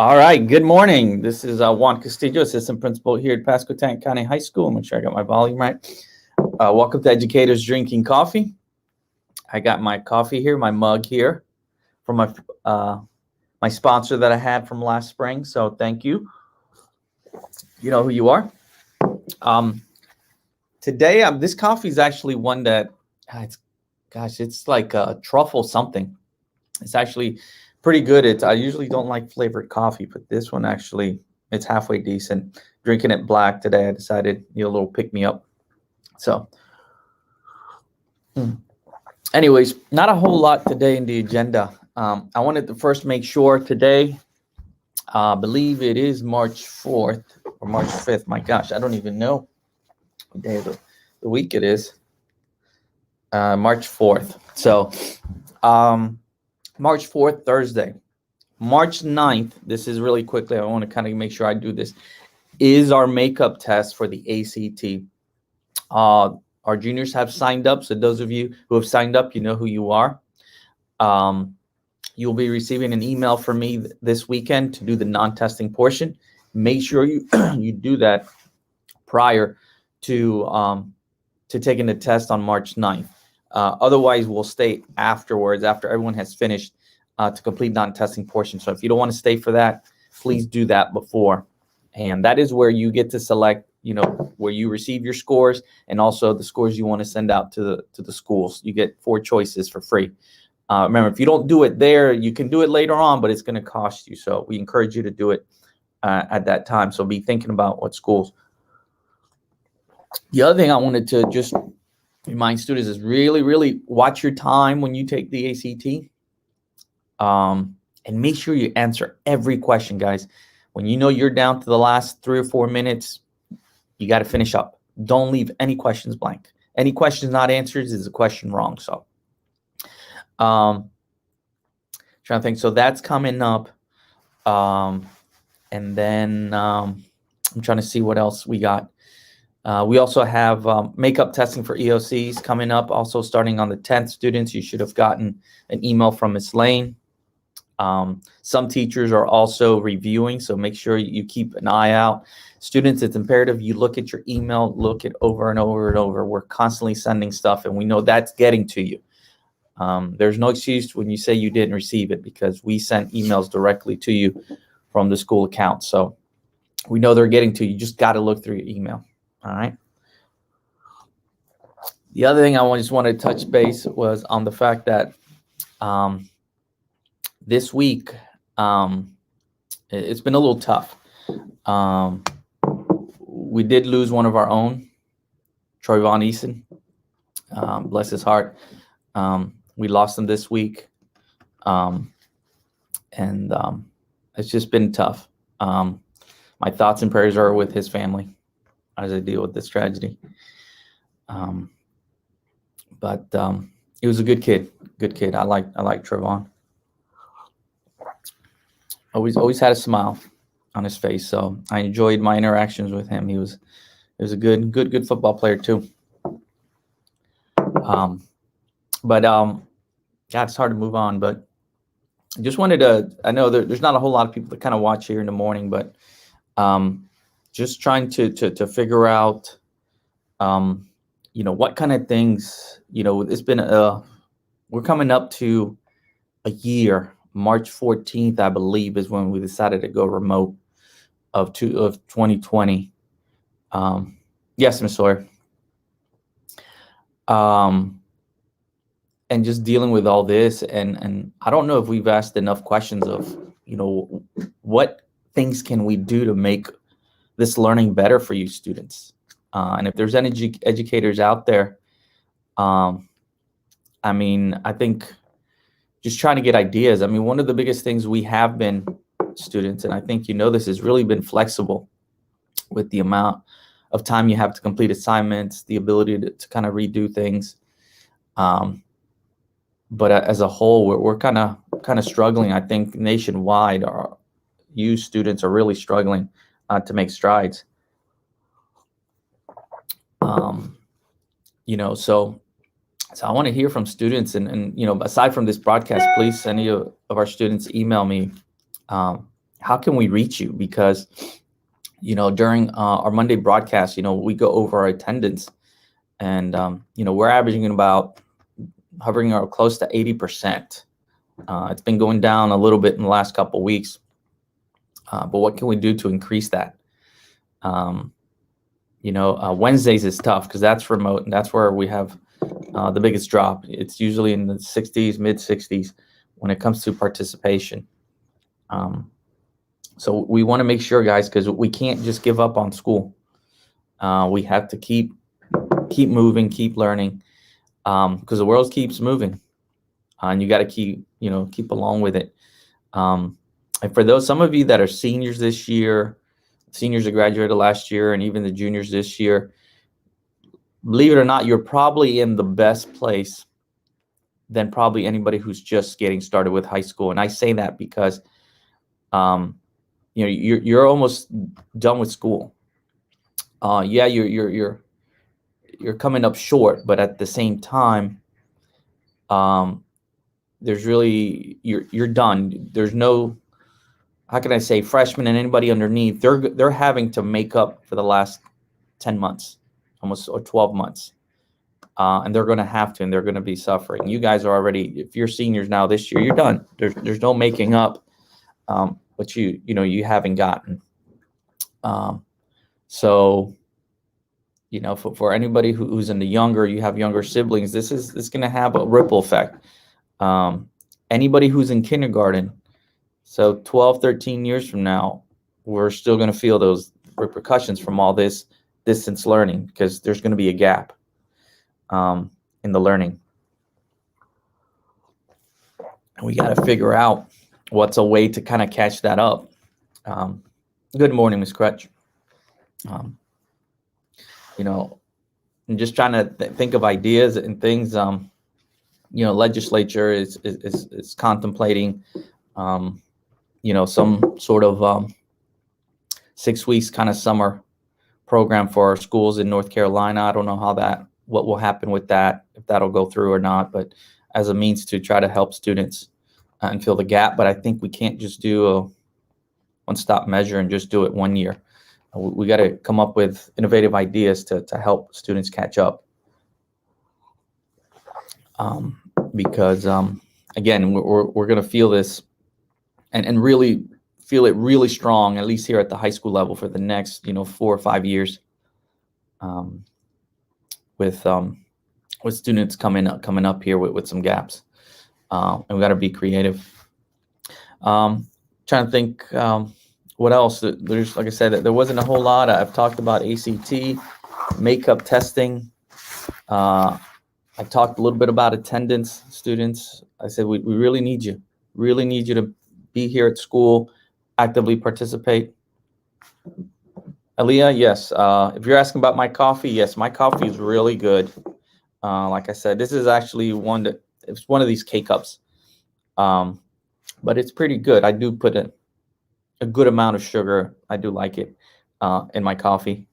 All right, good morning. This is Juan Castillo, assistant principal here at Pasquotank County High School. Make sure I got my volume right. Welcome to Educators Drinking Coffee. I got my coffee here, my mug here from my sponsor that I had from last spring. So thank you. You know who you are. Today, this coffee is actually one that, it's like a truffle something. It's actually pretty good. I usually don't like flavored coffee, but this one actually, it's halfway decent. Drinking it black today, I decided a little pick me up. So, anyways, not a whole lot today in the agenda. I wanted to first make sure today, I believe it is March 4th or March 5th. My gosh, I don't even know what day of the week it is. March 4th. So, March 4th, Thursday. March 9th, this is really quickly, I want to kind of make sure I do this, is our makeup test for the ACT. Our juniors have signed up, so those of you who have signed up, you know who you are. You'll be receiving an email from me this weekend to do the non-testing portion. Make sure you you do that prior to taking the test on March 9th. Otherwise, we'll stay afterwards, after everyone has finished, to complete non-testing portion. So if you don't want to stay for that, please do that before. And that is where you get to select, where you receive your scores and also the scores you want to send out to the schools. You get 4 choices for free. Remember, if you don't do it there, you can do it later on, but it's going to cost you. So we encourage you to do it at that time. So be thinking about what schools. The other thing I wanted to just remind students is really, really watch your time when you take the ACT. And make sure you answer every question, guys. When you know you're down to the last 3 or 4 minutes, you got to finish up. Don't leave any questions blank. Any questions not answered is a question wrong. So, trying to think. So that's coming up. And then I'm trying to see what else we got. We also have makeup testing for EOCs coming up, also starting on the 10th. Students, you should have gotten an email from Ms. Lane. Some teachers are also reviewing, so make sure you keep an eye out. Students, it's imperative you look at your email, look it over and over and over. We're constantly sending stuff, and we know that's getting to you. There's no excuse when you say you didn't receive it, because we sent emails directly to you from the school account. So we know they're getting to you. You just got to look through your email. All right. The other thing I just wanted to touch base was on the fact that this week it's been a little tough. We did lose one of our own, Troy Von Eason. Bless his heart. We lost him this week, and it's just been tough. My thoughts and prayers are with his family as I deal with this tragedy. But he was a good kid. Good kid. I like Trevon. Always had a smile on his face. So I enjoyed my interactions with him. He was a good football player too. God, it's hard to move on, but I just wanted to, I know there's not a whole lot of people that kind of watch here in the morning, but just trying to figure out, what kind of things, it's been, we're coming up to a year. March 14th, I believe, is when we decided to go remote of 2020. Yes, Ms. Sawyer. And just dealing with all this, and I don't know if we've asked enough questions of, what things can we do to make this learning better for you students? And if there's any educators out there, I think just trying to get ideas. One of the biggest things we have been, students, and I think this has really been flexible with the amount of time you have to complete assignments, the ability to kind of redo things. But as a whole, we're kind of struggling. I think nationwide, you students are really struggling to make strides. So I want to hear from students, and aside from this broadcast, please, any of our students email me how can we reach you? Because, during our Monday broadcast, we go over our attendance, and, we're averaging about hovering close to 80%. It's been going down a little bit in the last couple of weeks. But what can we do to increase that? Wednesdays is tough because that's remote, and that's where we have the biggest drop. It's usually in the 60s, mid 60s when it comes to participation. So we want to make sure, guys, because we can't just give up on school. We have to keep moving, keep learning, because the world keeps moving, and you got to keep along with it. And for some of you that are seniors this year, seniors that graduated last year, and even the juniors this year, believe it or not, you're probably in the best place than probably anybody who's just getting started with high school. And I say that because, you're almost done with school. Yeah, you're coming up short, but at the same time, there's really you're done. There's no, how can I say, freshmen and anybody underneath, they're having to make up for the last 10 months, almost, or 12 months. And they're going to have to, and they're going to be suffering. You guys are already, if you're seniors now this year, you're done. There's no making up what you haven't gotten. So, for anybody who's in the younger, you have younger siblings, this is going to have a ripple effect. Anybody who's in kindergarten, so 12, 13 years from now, we're still going to feel those repercussions from all this distance learning, because there's going to be a gap in the learning. And we got to figure out what's a way to kind of catch that up. Good morning, Ms. Crutch. I'm just trying to think of ideas and things. Legislature is contemplating, some sort of 6 weeks kind of summer program for our schools in North Carolina. I don't know what will happen with that, if that'll go through or not, but as a means to try to help students and fill the gap. But I think we can't just do a one-stop measure and just do it 1 year. We got to come up with innovative ideas to help students catch up. Because again, we're going to feel this and really feel it really strong, at least here at the high school level, for the next 4 or 5 years, with students coming up here with some gaps, and we got to be creative. Trying to think what else. There's, like I said, there wasn't a whole lot. I've talked about ACT, makeup testing. I talked a little bit about attendance, students. I said we really need you. Really need you to be here at school, actively participate. Aaliyah, yes. If you're asking about my coffee, yes, my coffee is really good. Like I said, this is actually it's one of these K-Cups, but it's pretty good. I do put a good amount of sugar. I do like it in my coffee.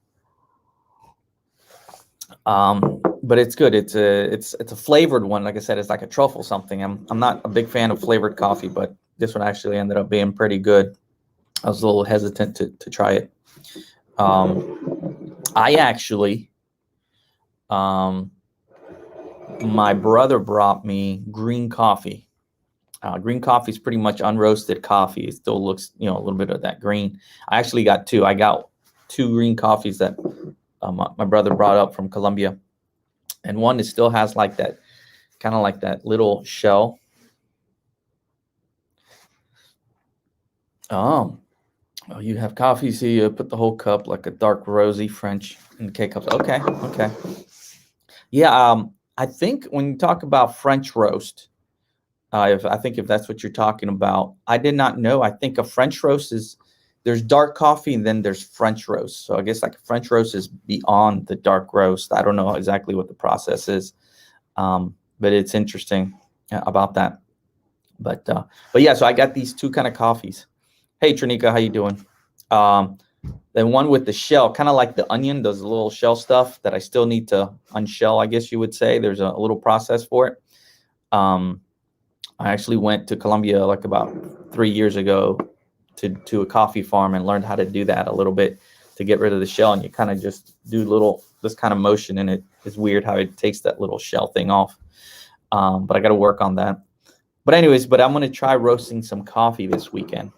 But it's good. It's a flavored one. Like I said, it's like a truffle something. I'm not a big fan of flavored coffee, but this one actually ended up being pretty good. I was a little hesitant to try it. I actually, my brother brought me green coffee. Green coffee is pretty much unroasted coffee. It still looks, a little bit of that green. I actually got two. I got 2 green coffees that my brother brought up from Colombia, and one still has like that, kind of like that little shell. Oh, you have coffee, so you put the whole cup, like a dark rosy French in the K-Cups. Okay. Yeah, I think when you talk about French roast, if that's what you're talking about, I did not know. I think a French roast there's dark coffee and then there's French roast. So I guess like a French roast is beyond the dark roast. I don't know exactly what the process is, but it's interesting about that. But yeah, so I got these 2 kind of coffees. Hey, Trinika, how you doing? Then one with the shell, kind of like the onion, does a little shell stuff that I still need to unshell, I guess you would say. There's a little process for it. I actually went to Colombia like about 3 years ago to a coffee farm and learned how to do that a little bit to get rid of the shell. And you kind of just do this kind of motion, and it's weird how it takes that little shell thing off. But I got to work on that. But anyways, I'm going to try roasting some coffee this weekend.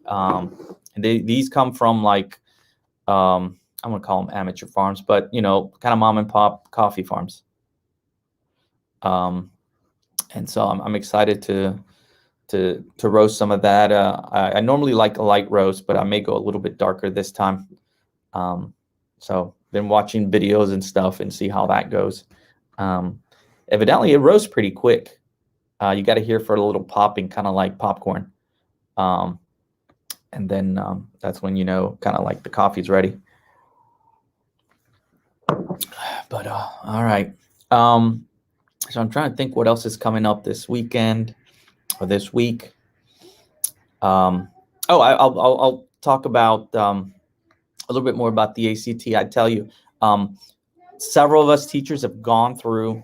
And these come from like, I'm going to call them amateur farms, but kind of mom and pop coffee farms. And so I'm excited to roast some of that. I normally like a light roast, but I may go a little bit darker this time. So been watching videos and stuff and see how that goes. Evidently it roasts pretty quick. You got to hear for a little popping, kind of like popcorn. And then that's when kind of like the coffee's ready. But all right. So I'm trying to think what else is coming up this weekend or this week. I'll talk about a little bit more about the ACT. I tell you, several of us teachers have gone through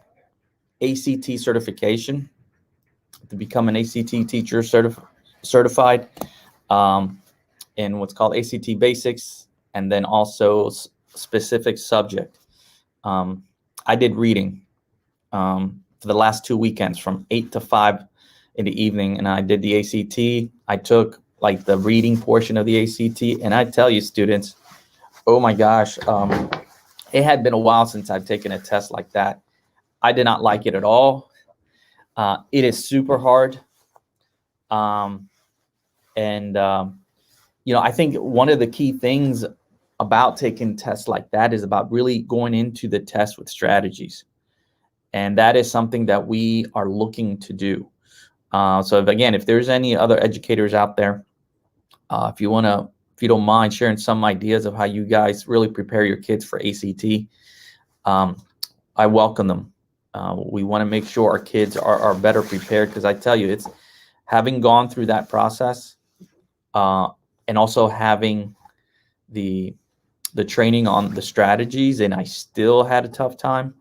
ACT certification to become an ACT teacher certified in what's called ACT Basics, and then also specific subject. I did reading for the last 2 weekends from 8 to 5 in the evening, and I did the ACT. I took like the reading portion of the ACT, and I tell you, students, oh my gosh, it had been a while since I've taken a test like that. I did not like it at all. It is super hard. I think one of the key things about taking tests like that is about really going into the test with strategies. And that is something that we are looking to do. So if there's any other educators out there, if you don't mind sharing some ideas of how you guys really prepare your kids for ACT, I welcome them. We want to make sure our kids are better prepared, because I tell you, it's having gone through that process and also having the training on the strategies, and I still had a tough time.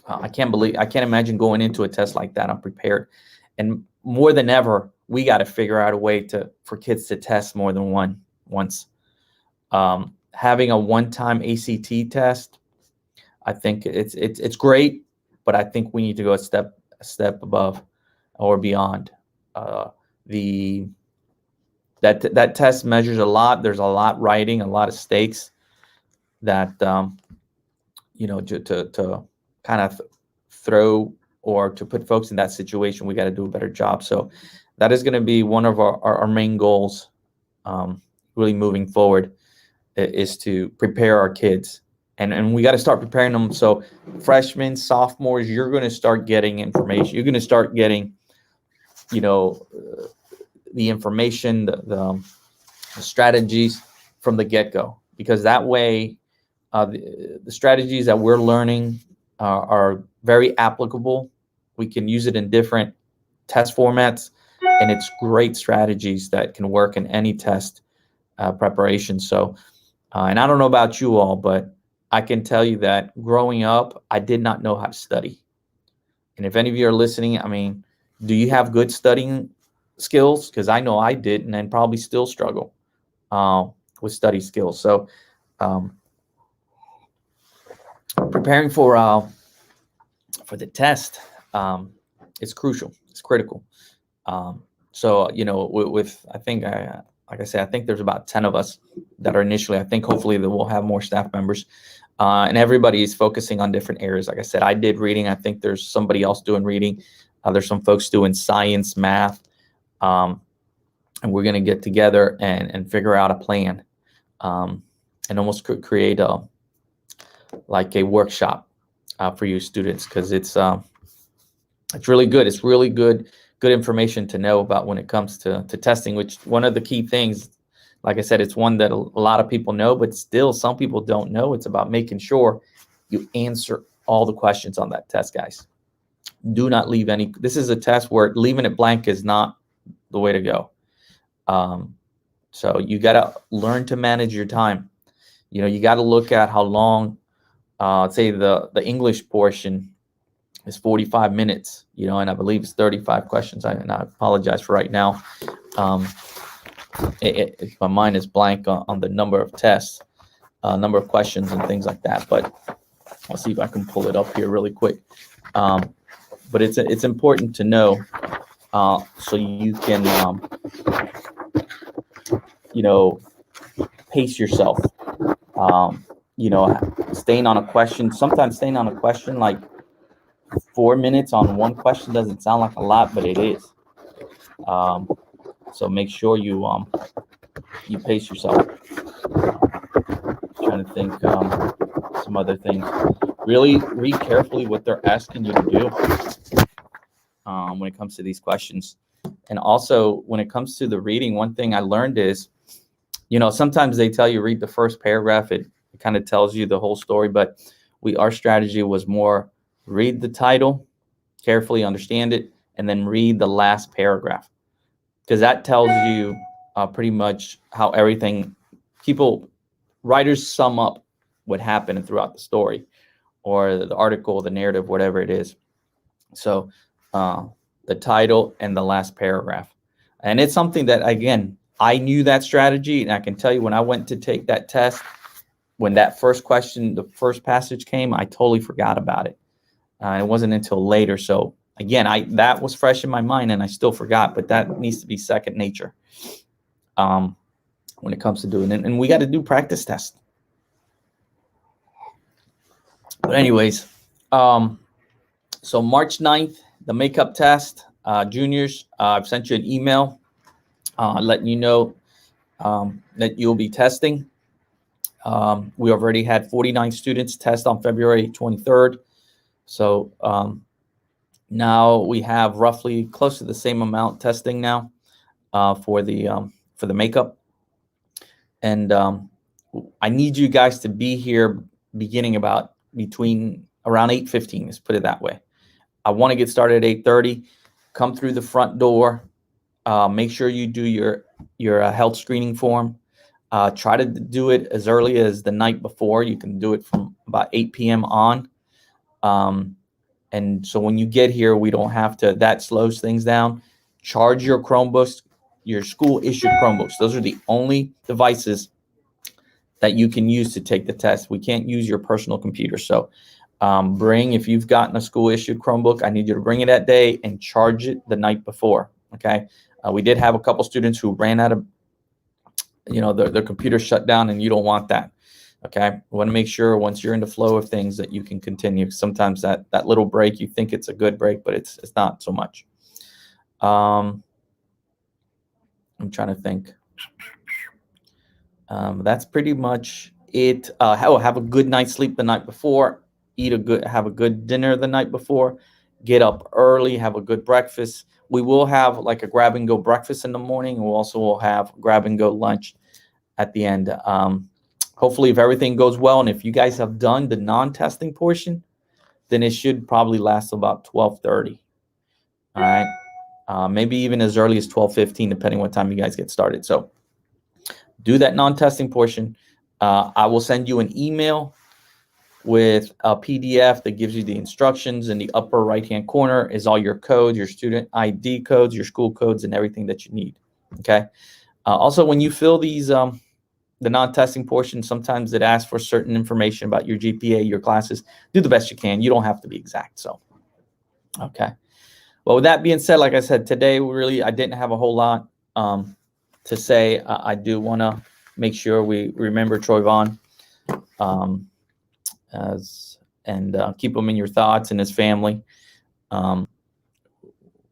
I can't imagine going into a test like that unprepared. And more than ever, we got to figure out a way for kids to test more than once. Having a one-time ACT test, I think it's great, but I think we need to go a step above or beyond. That test measures a lot. There's a lot writing, a lot of stakes that to kind of throw or to put folks in that situation. We got to do a better job. So that is going to be one of our main goals, really moving forward, is to prepare our kids. And we got to start preparing them. So freshmen, sophomores, you're going to start getting information. You're going to start getting, the information, the strategies from the get-go, because that way the strategies that we're learning are very applicable. We can use it in different test formats, and it's great strategies that can work in any test preparation. So, and I don't know about you all, but I can tell you that growing up, I did not know how to study. And if any of you are listening, do you have good studying skills? Because I know I didn't, and probably still struggle with study skills. So preparing for the test is crucial. It's critical. So with I think like I said, I think there's about 10 of us that are initially. I think hopefully that we'll have more staff members, and everybody is focusing on different areas. Like I said, I did reading. I think there's somebody else doing reading. There's some folks doing science, math, and we're going to get together and figure out a plan, and almost create a workshop for you students, because it's really good. It's really good information to know about when it comes to testing, which one of the key things, like I said, it's one that a lot of people know, but still some people don't know. It's about making sure you answer all the questions on that test, guys. Do not leave any. This is a test where leaving it blank is not the way to go. So you got to learn to manage your time. You got to look at how long, say the English portion is 45 minutes, and I believe it's 35 questions. And I apologize for right now. my mind is blank on the number of tests, number of questions and things like that. But I'll see if I can pull it up here really quick. But it's important to know, so you can pace yourself. Staying on a question. Sometimes staying on a question like 4 minutes on one question doesn't sound like a lot, but it is. So make sure you pace yourself. Trying to think some other things. Really read carefully what they're asking you to do when it comes to these questions. And also when it comes to the reading, one thing I learned is, sometimes they tell you read the first paragraph. It kind of tells you the whole story, but our strategy was more read the title, carefully understand it, and then read the last paragraph, because that tells you pretty much how writers sum up what happened throughout the story or the article, the narrative, whatever it is. So the title and the last paragraph. And it's something that, again, I knew that strategy, and I can tell you when I went to take that test, when that first question, the first passage came, I totally forgot about it. It wasn't until later. So again, that was fresh in my mind and I still forgot, but that needs to be second nature when it comes to doing it. And we got to do practice tests. But anyways, so March 9th, the makeup test, juniors, I've sent you an email letting you know that you'll be testing. We already had 49 students test on February 23rd. So now we have roughly close to the same amount testing now for the makeup. And I need you guys to be here beginning between around 8:15. Let's put it that way. I want to get started at 8:30. Come through the front door. Make sure you do your health screening form. Try to do it as early as the night before. You can do it from about 8 p.m. on. And so when you get here, we don't have to, that slows things down. Charge your Chromebooks, your school issued Chromebooks. Those are the only devices that you can use to take the test. We can't use your personal computer. So if you've gotten a school issued Chromebook, I need you to bring it that day and charge it the night before. Okay. We did have a couple students who ran out of, their computer shut down, and you don't want that. Okay. We want to make sure once you're in the flow of things that you can continue. Sometimes that little break, you think it's a good break, but it's not so much. I'm trying to think. That's pretty much it. Have a good night's sleep the night before. Have a good dinner the night before. Get up early. Have a good breakfast. We will have like a grab and go breakfast in the morning. We'll also have grab and go lunch at the end. Hopefully, if everything goes well, and if you guys have done the non-testing portion, then it should probably last about 12:30. All right, maybe even as early as 12:15, depending what time you guys get started. So do that non-testing portion. I will send you an email with a PDF that gives you the instructions. In the upper right-hand corner is all your codes, your student ID codes, your school codes, and everything that you need. Okay. Also, when you fill these, the non-testing portion, sometimes it asks for certain information about your GPA, your classes. Do the best you can. You don't have to be exact. So, okay. Well, with that being said, like I said, today I didn't have a whole lot to say. I do want to make sure we remember Troy Vaughn and keep him in your thoughts and his family.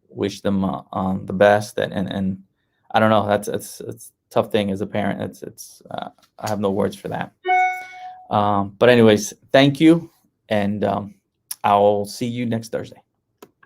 Wish them the best. And I don't know. It's a tough thing as a parent. I have no words for that. But anyways, thank you, and I'll see you next Thursday.